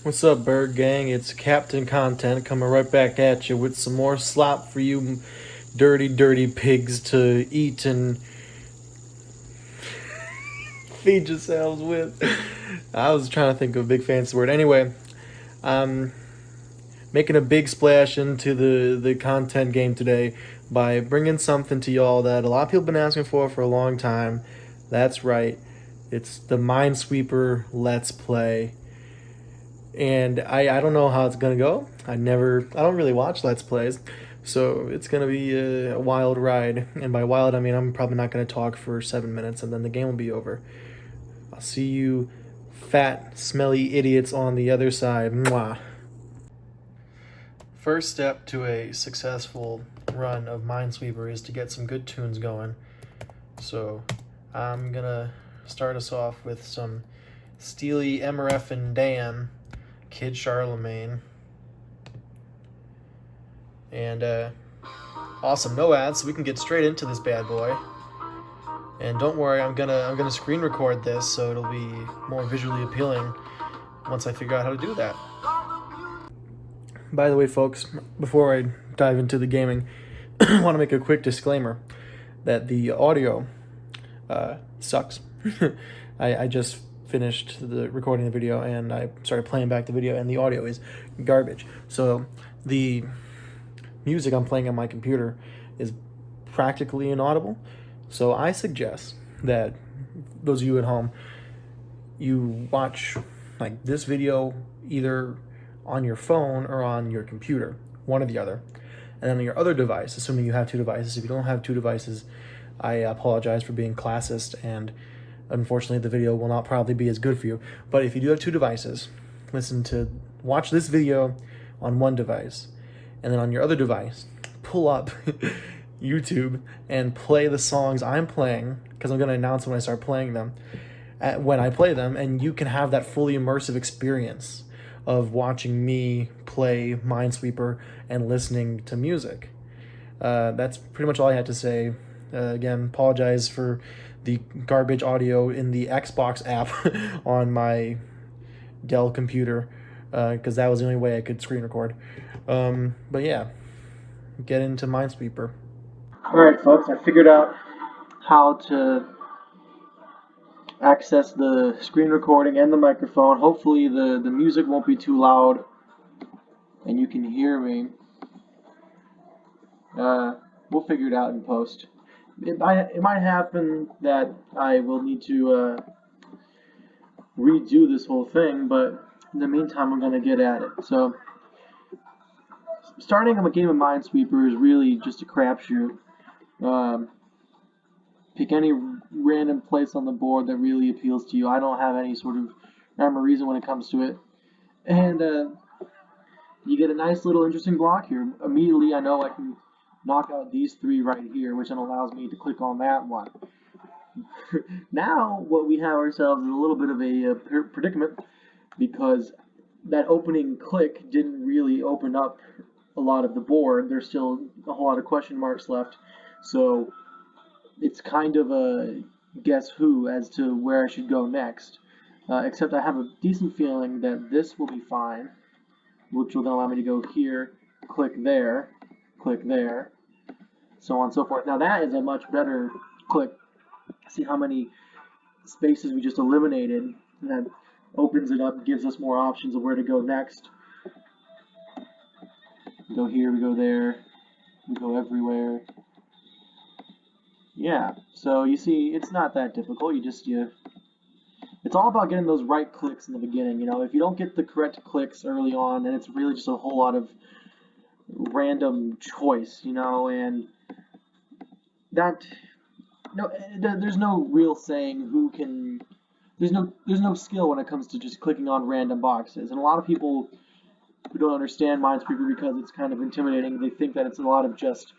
What's up, Bird Gang? It's Captain Content coming right back at you with some more slop for you dirty, dirty pigs to eat and feed yourselves with. I was trying to think of a big fancy word. Anyway, I'm making a big splash into the content game today by bringing something to y'all that a lot of people have been asking for a long time. That's right. It's the Minesweeper Let's Play. And I don't know how it's gonna go. I don't really watch Let's Plays, so it's gonna be a wild ride. And by wild, I mean I'm probably not gonna talk for 7 minutes, and then the game will be over. I'll see you, fat, smelly idiots on the other side. Mwah. First step to a successful run of Minesweeper is to get some good tunes going. So I'm gonna start us off with some Steely MRF and Dan. Kid Charlemagne. And awesome, no ads, so we can get straight into this bad boy. And don't worry, I'm gonna screen record this, so it'll be more visually appealing once I figure out how to do that. By the way, folks, before I dive into the gaming, I want to make a quick disclaimer that the audio sucks. I just finished the recording the video and I started playing back the video and the audio is garbage. So the music I'm playing on my computer is practically inaudible. So I suggest that those of you at home, you watch like this video either on your phone or on your computer, one or the other. And then on your other device, assuming you have two devices. If you don't have two devices, I apologize for being classist, and unfortunately the video will not probably be as good for you. But if you do have two devices, watch this video on one device, and then on your other device, pull up YouTube and play the songs I'm playing, because I'm going to announce when I start playing them, when I play them, and you can have that fully immersive experience of watching me play Minesweeper and listening to music. That's pretty much all I had to say. Again, apologize for the garbage audio in the Xbox app on my Dell computer, because that was the only way I could screen record. But yeah, get into Minesweeper. Alright folks, I figured out how to access the screen recording and the microphone. Hopefully the music won't be too loud and you can hear me. We'll figure it out in post. It might happen that I will need to redo this whole thing, but in the meantime I'm going to get at it. So starting a game of Minesweeper is really just a crapshoot. Pick any random place on the board that really appeals to you. I don't have any sort of rhyme or reason when it comes to it. And you get a nice little interesting block here. Immediately I know I can knock out these three right here, which then allows me to click on that one. Now what we have ourselves is a little bit of a predicament, because that opening click didn't really open up a lot of the board. There's still a whole lot of question marks left. So it's kind of a guess who as to where I should go next. Except I have a decent feeling that this will be fine, which will then allow me to go here, click there, so on and so forth. Now that is a much better click. See how many spaces we just eliminated, and that opens it up, gives us more options of where to go next. We go here, we go there, we go everywhere. Yeah, so you see, it's not that difficult. It's all about getting those right clicks in the beginning. You know, if you don't get the correct clicks early on, then it's really just a whole lot of random choice, you know, and there's no real saying who can. There's no skill when it comes to just clicking on random boxes, and a lot of people who don't understand Minesweeper because it's kind of intimidating, they think that it's a lot of just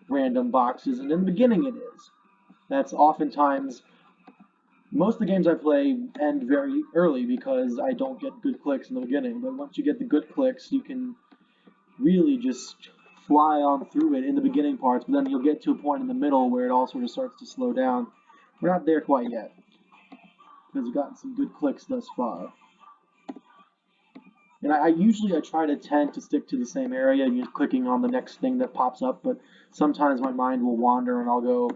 random boxes, and in the beginning it is. That's oftentimes, most of the games I play end very early because I don't get good clicks in the beginning, but once you get the good clicks, you can really just fly on through it in the beginning parts, but then you'll get to a point in the middle where it all sort of starts to slow down. We're not there quite yet, because we've gotten some good clicks thus far. And I usually try to tend to stick to the same area and just clicking on the next thing that pops up, but sometimes my mind will wander and I'll go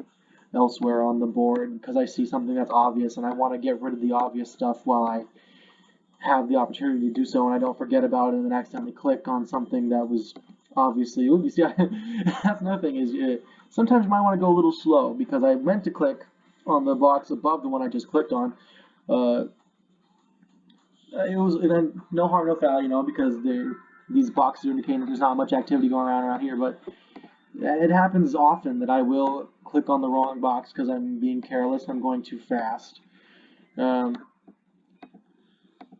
elsewhere on the board because I see something that's obvious and I want to get rid of the obvious stuff while I have the opportunity to do so, and I don't forget about it and then accidentally click on something that was obviously. Ooh, you see, that's another thing is sometimes you might want to go a little slow because I meant to click on the box above the one I just clicked on. It was no harm, no foul, because these boxes are indicating that there's not much activity going around here. But it happens often that I will click on the wrong box because I'm being careless and I'm going too fast. But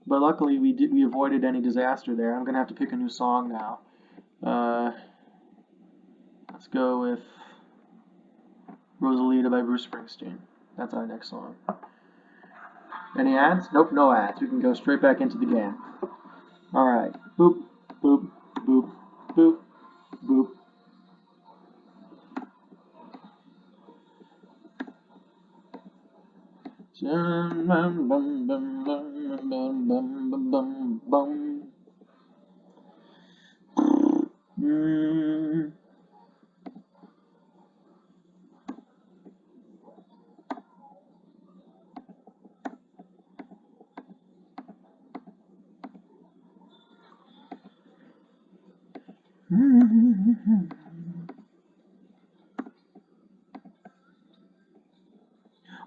luckily we avoided any disaster there. I'm gonna have to pick a new song now. Let's go with Rosalita by Bruce Springsteen. That's our next song. Any ads? Nope, no ads. We can go straight back into the game. Alright. Boop, boop, boop, boop, boop. Bum, bum, bum, bum, bum, bum, bum, bum, bum.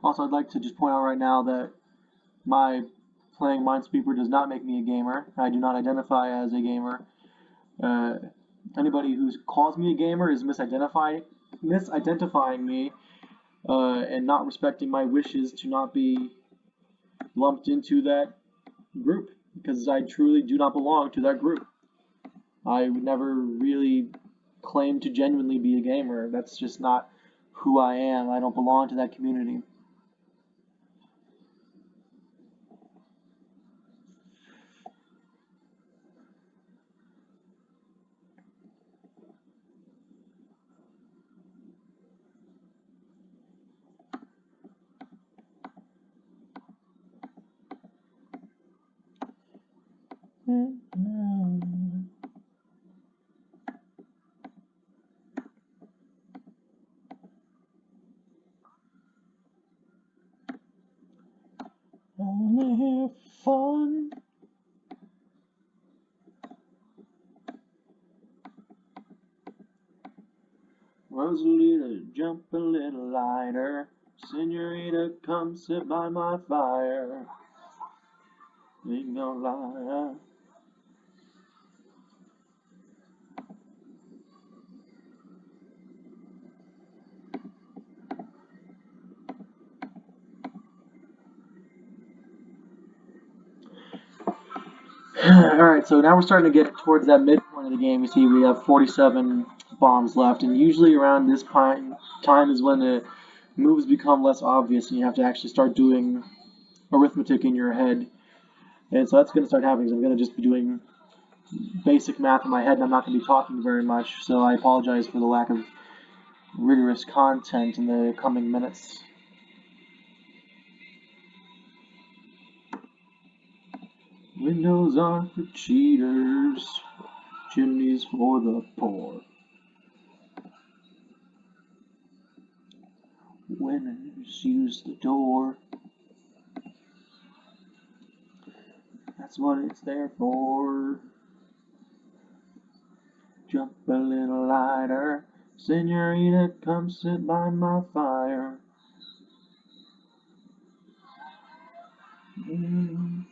Also, I'd like to just point out right now that my playing Minesweeper does not make me a gamer. I do not identify as a gamer. Anybody who calls me a gamer is misidentifying me and not respecting my wishes to not be lumped into that group, because I truly do not belong to that group. I would never really claim to genuinely be a gamer. That's just not who I am. I don't belong to that community. Only here for fun. Rosalita, jump a little lighter. Senorita, come sit by my fire. Ain't no lie. Alright, so now we're starting to get towards that midpoint of the game. You see we have 47 bombs left, and usually around this time is when the moves become less obvious and you have to actually start doing arithmetic in your head. And so that's going to start happening. So I'm going to just be doing basic math in my head, and I'm not going to be talking very much, so I apologize for the lack of rigorous content in the coming minutes. Windows are for cheaters, chimneys for the poor. Winners use the door. That's what it's there for. Jump a little lighter. Senorita, come sit by my fire.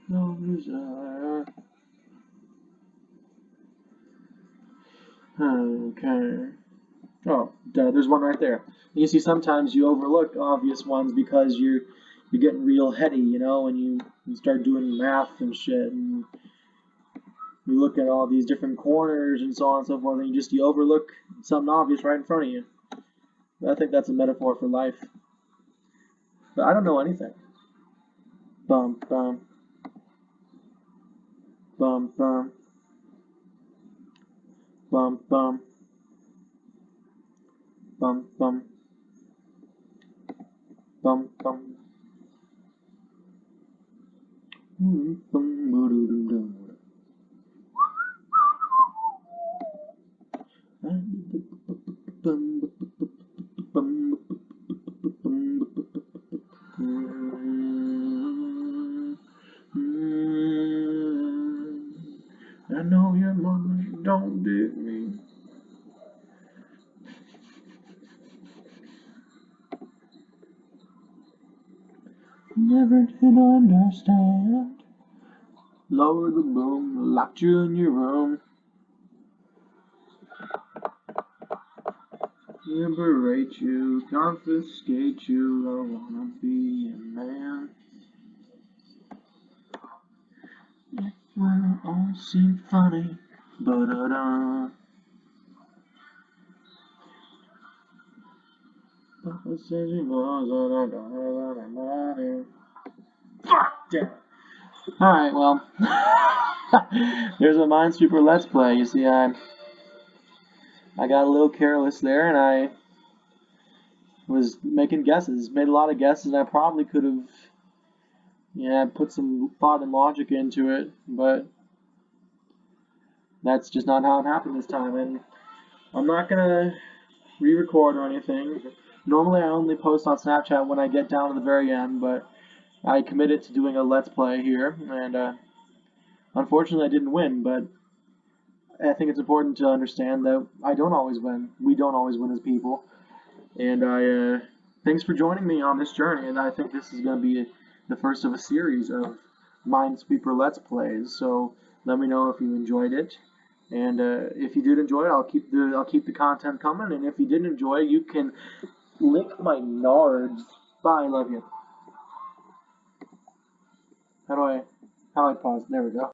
No desire. Okay. Oh, there's one right there. You see, sometimes you overlook obvious ones because you're getting real heady, when you start doing math and shit, and you look at all these different corners and so on and so forth, and you overlook something obvious right in front of you. I think that's a metaphor for life. But I don't know anything. Bum bum. Bum bum. Bum bum. Bum bum. Bum bum. I know your mama don't dig me. Never did understand. Lower the boom, locked you in your room. Liberate you, confiscate you, I wanna be a man. It will all seem funny, but Papa says he was, but I don't have any money. Fuck yeah. Alright, well, there's a Minesweeper Let's Play. You see, I got a little careless there, and I was making guesses, made a lot of guesses, and I probably could have, put some thought and logic into it, but that's just not how it happened this time, and I'm not gonna re-record or anything. Normally I only post on Snapchat when I get down to the very end, but I committed to doing a Let's Play here, and unfortunately I didn't win, but I think it's important to understand that I don't always win. We don't always win as people. And thanks for joining me on this journey, and I think this is going to be the first of a series of Minesweeper Let's Plays. So let me know if you enjoyed it, and if you did enjoy it, I'll keep the content coming. And if you didn't enjoy it, you can lick my nards. Bye, I love you. How do I pause? There we go.